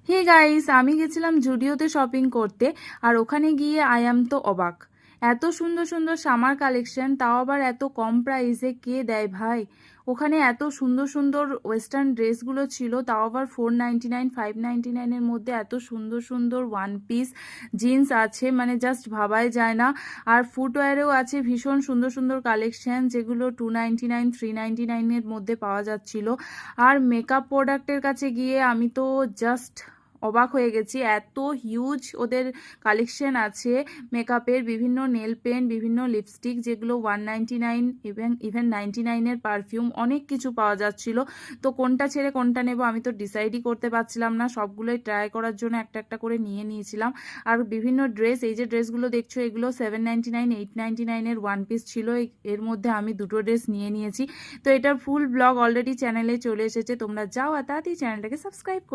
Hey guys, আমি গেছিলাম জুডিওতে shopping করতে। আর ওখানে গিয়ে আই অ্যাম তো অবাক। এত সুন্দর সুন্দর সামার কালেকশন, তাও আবার এত কম প্রাইসে কে দেয় ভাই। ওখানে এত সুন্দর সুন্দর ওয়েস্টার্ন ড্রেসগুলো ছিল, তাও আবার 499 599-এর মধ্যে এত সুন্দর সুন্দর ওয়ান পিস জিন্স আছে, মানে জাস্ট ভাবাই যায় না। আর ফুটওয়্যারেও আছে ভীষণ সুন্দর সুন্দর কালেকশন, যেগুলো 299 399-এর মধ্যে পাওয়া যাচ্ছিল। আর মেকআপ প্রোডাক্টের কাছে গিয়ে আমি তো জাস্ট অবাক হয়ে গেছি, এত হিউজ ওদের কালেকশন আছে। মেকআপের বিভিন্ন নেল পেন্ট, বিভিন্ন লিপস্টিক, যেগুলো 199, ইভেন 99-এর পারফিউম, অনেক কিছু পাওয়া যাচ্ছিল। তো কোনটা ছেড়ে কোনটা নেব আমি তো ডিসাইডই করতে পারছিলাম না, সবগুলোই ট্রাই করার জন্য একটা একটা করে নিয়ে নিয়েছিলাম। আর বিভিন্ন ড্রেস, এই যে ড্রেসগুলো দেখছো, এগুলো 799 899-এর ওয়ান পিস ছিল। এর মধ্যে আমি দুটো ড্রেস নিয়ে নিয়েছি। তো এটার ফুল ব্লগ অলরেডি চ্যানেলে চলে এসেছে, তোমরা যাও আর তাড়াতাড়ি চ্যানেলটাকে সাবস্ক্রাইব